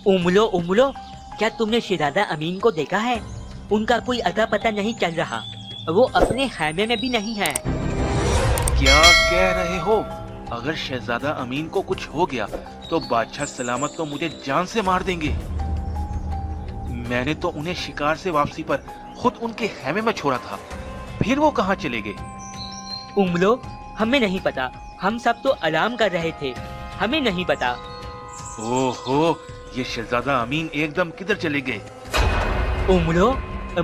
उमलो उमलो, क्या तुमने शहजादा अमीन को देखा है? उनका कोई अता पता नहीं चल रहा। वो अपने खैमे में भी नहीं है। क्या कह रहे हो? अगर शहजादा अमीन को कुछ हो गया तो बादशाह सलामत तो मुझे जान से मार देंगे। मैंने तो उन्हें शिकार से वापसी पर खुद उनके खैमे में छोड़ा था, फिर वो कहाँ चले गए? उमलो, हमें नहीं पता। हम सब तो आराम कर रहे थे, हमें नहीं पता। ओहो, ये शहजादा अमीन एकदम किधर चले गए? उमलो,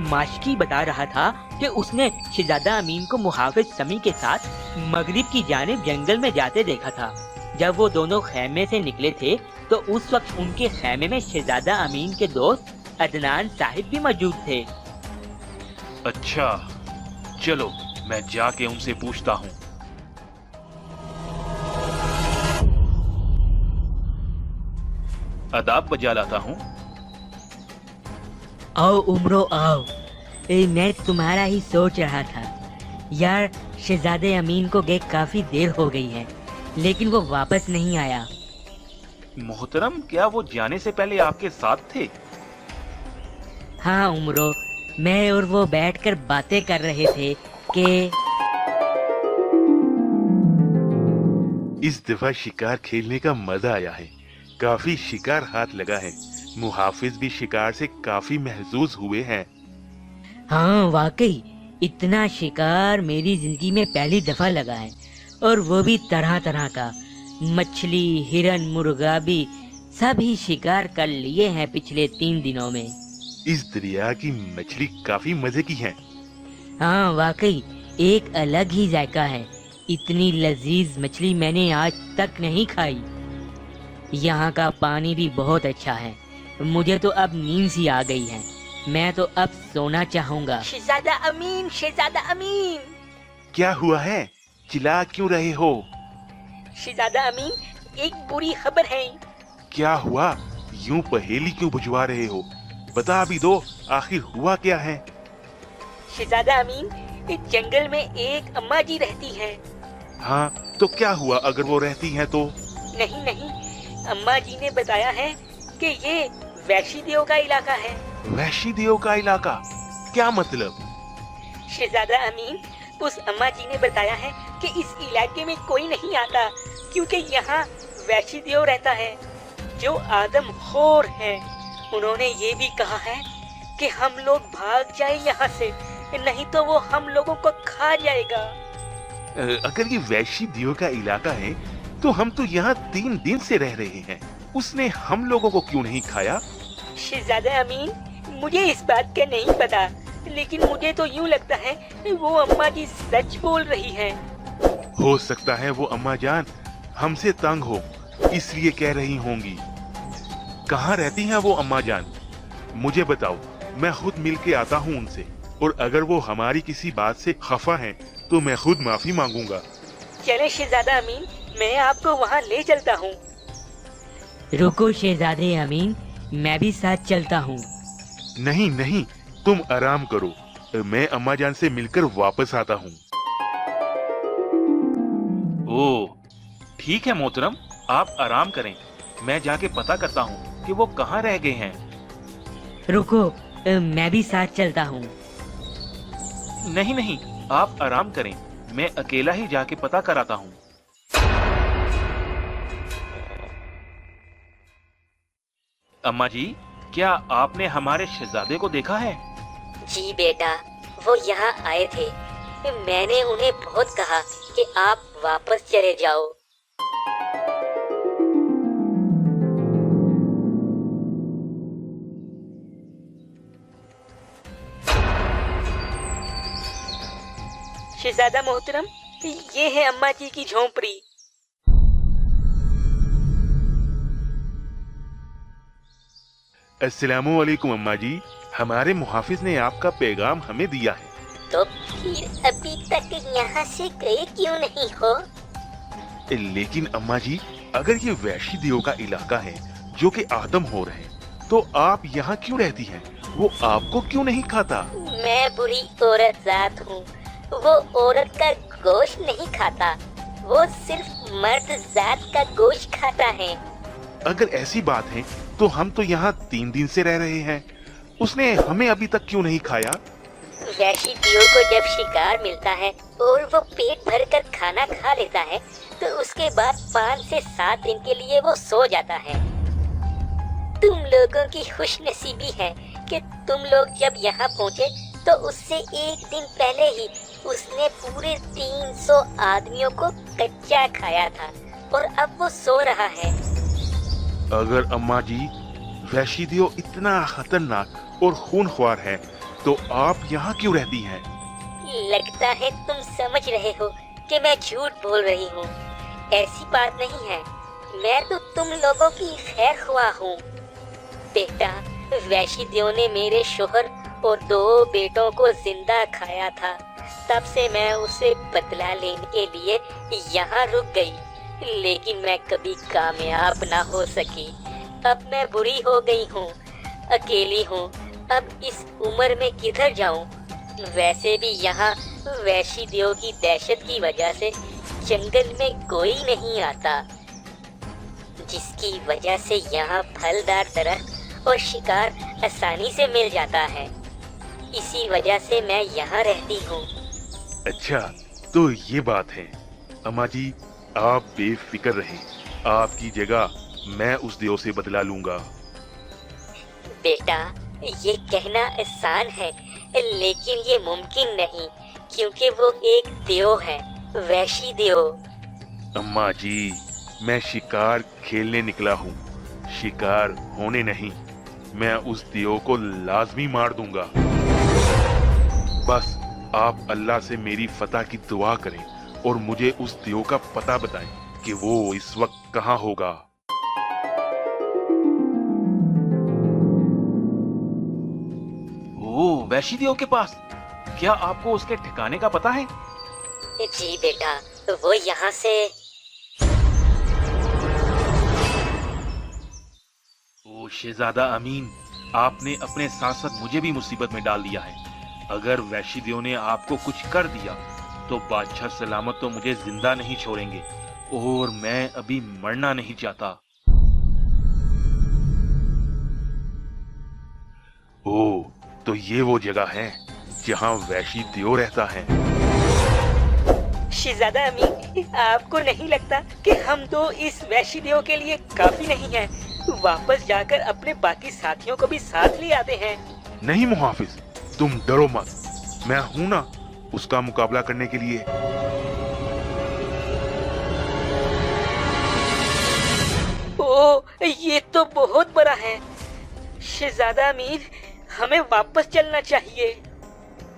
माशकी बता रहा था कि उसने शहजादा अमीन को मुहाफिज समी के साथ मगरिब की जानिब जंगल में जाते देखा था। जब वो दोनों खैमे से निकले थे तो उस वक्त उनके खैमे में शहजादा अमीन के दोस्त अदनान साहिब भी मौजूद थे। अच्छा, चलो मैं जाके उनसे पूछता हूँ। अदाब बजा लाता हूँ। आओ उमरो आओ। मैं तुम्हारा ही सोच रहा था यार। शहजादे अमीन को गए काफी देर हो गई है, लेकिन वो वापस नहीं आया। मोहतरम, क्या वो जाने से पहले आपके साथ थे? हाँ उमरो, मैं और वो बैठकर बातें कर रहे थे कि इस दफा शिकार खेलने का मजा आया है। काफी शिकार हाथ लगा है। मुहाफिज भी शिकार से काफी महजूज हुए हैं। हाँ वाकई, इतना शिकार मेरी जिंदगी में पहली दफा लगा है, और वो भी तरह तरह का। मछली, हिरन, मुर्गा भी सभी शिकार कर लिए हैं पिछले 3 दिनों में। इस दरिया की मछली काफी मजे की है। हाँ वाकई, एक अलग ही जायका है। इतनी लजीज मछली मैंने आज तक नहीं खाई। यहाँ का पानी भी बहुत अच्छा है। मुझे तो अब नींद सी आ गई है। मैं तो अब सोना चाहूँगा। शहजादा अमीन, शहजादा अमीन। क्या हुआ है? चिल्ला क्यों रहे हो? शहजादा अमीन, एक बुरी खबर है। क्या हुआ? यूं पहेली क्यों बुझवा रहे हो? बता भी दो, आखिर हुआ क्या है? शहजादा अमीन, इस जंगल में एक अम्मा जी रहती हैं। हाँ, तो क्या हुआ अगर वो रहती हैं तो? नहीं नहीं, अम्मा जी ने बताया है कि ये वैशी देव का इलाका है। वैशी देव का इलाका? क्या मतलब? शहजादा अमीन, उस अम्मा जी ने बताया है कि इस इलाके में कोई नहीं आता, क्योंकि यहाँ वैशी देव रहता है जो आदमखोर है। उन्होंने ये भी कहा है कि हम लोग भाग जाए यहाँ से, नहीं तो वो हम लोगों को खा जाएगा। अगर ये वैशी देव का इलाका है तो हम तो यहाँ 3 दिन से रह रहे हैं। उसने हम लोगों को क्यों नहीं खाया? शहजादा अमीन, मुझे इस बात का नहीं पता, लेकिन मुझे तो यूँ लगता है वो अम्मा जी सच बोल रही हैं। हो सकता है वो अम्मा जान हमसे तंग हो, इसलिए कह रही होंगी। कहाँ रहती हैं वो अम्मा जान? मुझे बताओ, मैं खुद मिल के आता हूँ उनसे, और अगर वो हमारी किसी बात से खफा हैं तो मैं खुद माफी मांगूंगा। चले शहजादा अमीन, मैं आपको वहाँ ले चलता हूँ। रुको शहजादे अमीन, मैं भी साथ चलता हूँ। नहीं नहीं, तुम आराम करो, मैं अम्मा जान से मिलकर वापस आता हूँ। ओह, ठीक है मोहतरम, आप आराम करें। मैं जाके पता करता हूँ कि वो कहाँ रह गए हैं। रुको, मैं भी साथ चलता हूँ। नहीं नहीं, आप आराम करें, मैं अकेला ही जाके पता कराता हूँ। अम्मा जी, क्या आपने हमारे शहजादे को देखा है? जी बेटा, वो यहाँ आए थे। मैंने उन्हें बहुत कहा कि आप वापस चले जाओ। शहजादा मोहतरम, ये है अम्मा जी की झोंपड़ी। अस्सलामु अलैकुम अम्मा जी, हमारे मुहाफिज ने आपका पैगाम हमें दिया है। तो फिर अभी तक यहाँ से गए क्यों नहीं हो? लेकिन अम्मा जी, अगर ये वैशी देव का इलाका है जो कि आदम हो रहे हैं, तो आप यहाँ क्यों रहती हैं? वो आपको क्यों नहीं खाता? मैं बुरी औरत जात हूँ। वो औरत का गोश्त नहीं खाता, वो सिर्फ मर्द जात का गोश्त खाता है। अगर ऐसी बात है तो हम तो यहाँ 3 दिन से रह रहे हैं। उसने हमें अभी तक क्यों नहीं खाया? वैशी दियो को जब शिकार मिलता है और वो पेट भर कर खाना खा लेता है तो उसके बाद 5 से 7 दिन के लिए वो सो जाता है। तुम लोगों की खुशनसीबी है कि तुम लोग जब यहाँ पहुँचे तो उससे 1 दिन पहले ही उसने पूरे 300 आदमियों को कच्चा खाया था और अब वो सो रहा है। अगर अम्मा जी वैशी दियो इतना खतरनाक और खूनख्वार है तो आप यहाँ क्यों रहती हैं? लगता है तुम समझ रहे हो कि मैं झूठ बोल रही हूँ। ऐसी बात नहीं है, मैं तो तुम लोगों की खैर ख्वाह हूँ। बेटा, वैशी देव ने मेरे शोहर और 2 बेटों को जिंदा खाया था। तब से मैं उसे बदला लेने के लिए यहाँ रुक गई, लेकिन मैं कभी कामयाब ना हो सकी। अब मैं बुरी हो गई हूँ, अकेली हूँ। अब इस उम्र में किधर जाऊँ? वैसे भी यहाँ वैशी देव की दहशत की वजह से जंगल में कोई नहीं आता, जिसकी वजह से यहाँ फलदार दरख्त और शिकार आसानी से मिल जाता है। इसी वजह से मैं यहाँ रहती हूँ। अच्छा, तो ये बात है। अम्मा जी आप बेफिक्र रहें, आपकी जगह मैं उस देव से बदला लूंगा। बेटा, ये कहना आसान है लेकिन ये मुमकिन नहीं, क्योंकि वो एक देव है, वैशी देव। अम्मा जी मैं शिकार खेलने निकला हूँ, शिकार होने नहीं। मैं उस देव को लाजमी मार दूंगा। बस आप अल्लाह से मेरी फतह की दुआ करें और मुझे उस देव का पता बताएं कि वो इस वक्त कहाँ होगा। ओ, वैशी देव के पास? क्या आपको उसके ठिकाने का पता है? जी बेटा, वो यहाँ से। ओ शहजादा अमीन, आपने अपने साथ साथ मुझे भी मुसीबत में डाल दिया है। अगर वैशी देव ने आपको कुछ कर दिया तो बादशाह सलामत तो मुझे जिंदा नहीं छोड़ेंगे, और मैं अभी मरना नहीं चाहता। ओ, तो ये वो जगह है जहाँ वैशी देव रहता है। शहजादा अमीन, आपको नहीं लगता कि हम तो इस वैशी देव के लिए काफी नहीं हैं? वापस जाकर अपने बाकी साथियों को भी साथ ले आते हैं। नहीं मुहाफिज, तुम डरो मत, मैं हूं ना उसका मुकाबला करने के लिए। ओ, ये तो बहुत बड़ा है। शहजादा अमीर, हमें वापस चलना चाहिए।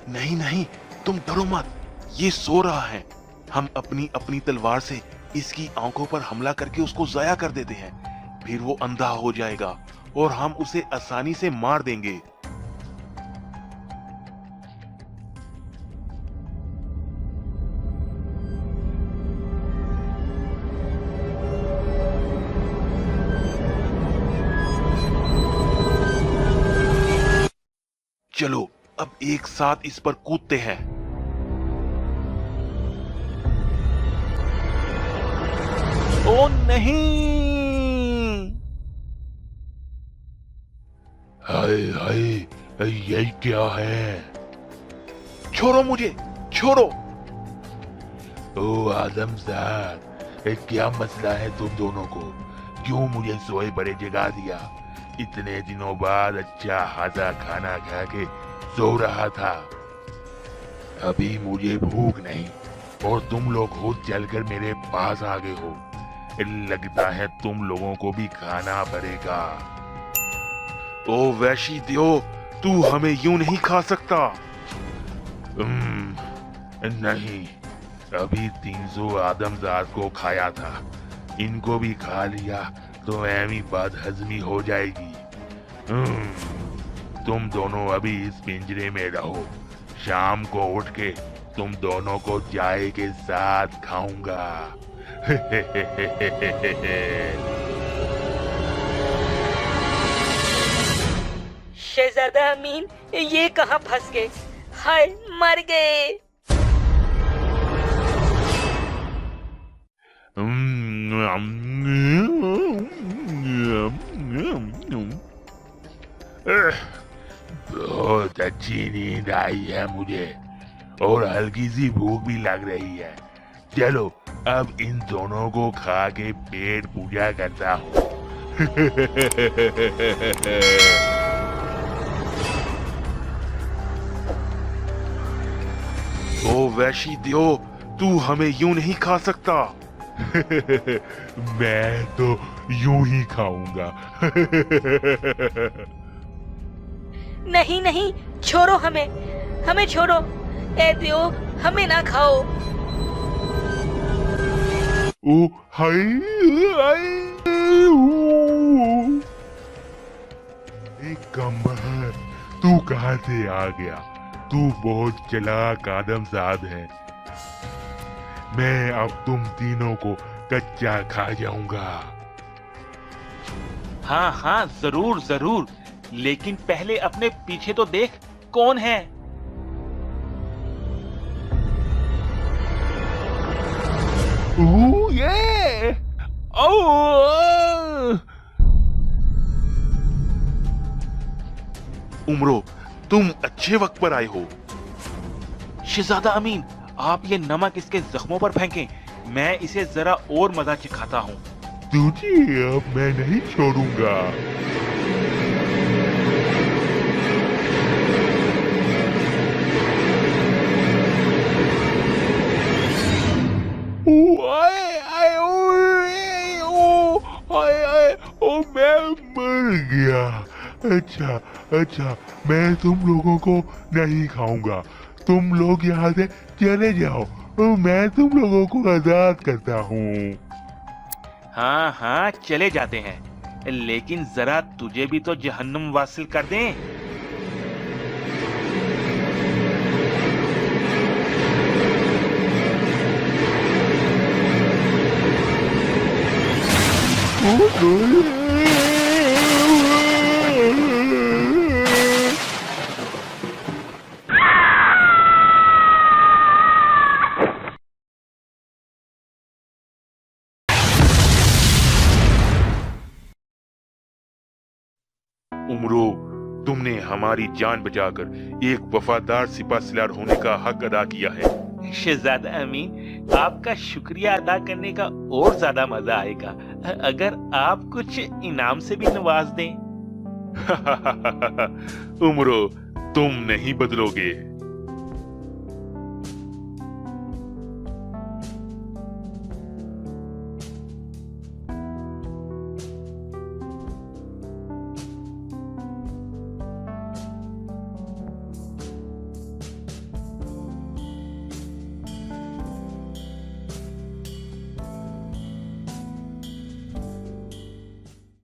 नहीं नहीं, तुम डरो मत, ये सो रहा है। हम अपनी अपनी तलवार से इसकी आंखों पर हमला करके उसको जाया कर देते हैं, फिर वो अंधा हो जाएगा और हम उसे आसानी से मार देंगे। चलो अब एक साथ इस पर कूदते हैं। ओ नहीं! हाय हाय, ये क्या है? छोड़ो मुझे, छोड़ो। ओ आदमजाद, क्या मसला है तुम दोनों को? क्यों मुझे सोए बड़े जगा दिया? इतने दिनों बाद अच्छा खासा खाना खा के सो रहा था। अभी मुझे भूख नहीं और तुम लोग खुद चलकर मेरे पास आ गए हो। लगता है तुम लोगों को भी खाना पड़ेगा। ओ वैशी देव, तू हमें यूं नहीं खा सकता। नहीं, अभी 300 आदमजाद को खाया था, इनको भी खा लिया तो ऐमी बदहजमी हो जाएगी। तुम दोनों अभी इस पिंजरे में रहो, शाम को उठ के तुम दोनों को चाय के साथ खाऊंगा। शहजादा अमीन, ये कहाँ फंस गए? हाय, मर गए। नींद आई है मुझे और हल्की सी भूख भी लग रही है। चलो अब इन दोनों को खा के पेट पूजा करता हूँ। ओ वैशी देव, तू हमें यूं नहीं खा सकता। मैं तो यूं ही खाऊंगा। नहीं नहीं, छोड़ो हमें, हमें छोड़ो। ए देव, हमें ना खाओ। ओ हाय हाय, एक कमबख्त, तू कहाँ से आ गया? तू बहुत चालाक आदमजाद है। मैं अब तुम तीनों को कच्चा खा जाऊंगा। हाँ हाँ, जरूर जरूर, लेकिन पहले अपने पीछे तो देख, कौन है? ओह ये, ओह, उमरो, तुम अच्छे वक्त पर आए हो। शहजादा अमीन, आप ये नमक इसके जख्मों पर फेंकें, मैं इसे जरा और मजा चिखाता हूँ। तुझे अब मैं नहीं छोड़ूंगा। ओ मैं मर गया। अच्छा अच्छा, मैं तुम लोगों को नहीं खाऊंगा। तुम लोग यहाँ से चले जाओ, मैं तुम लोगों को आजाद करता हूँ। हाँ हाँ, चले जाते हैं, लेकिन जरा तुझे भी तो जहन्नुम वासिल कर दें। उमरो, तुमने हमारी जान बचाकर एक वफादार सिपाहीसालार होने का हक अदा किया है। शहजादा अमीन, आपका शुक्रिया अदा करने का और ज्यादा मजा आएगा अगर आप कुछ इनाम से भी नवाज दें। उमरो, तुम नहीं बदलोगे।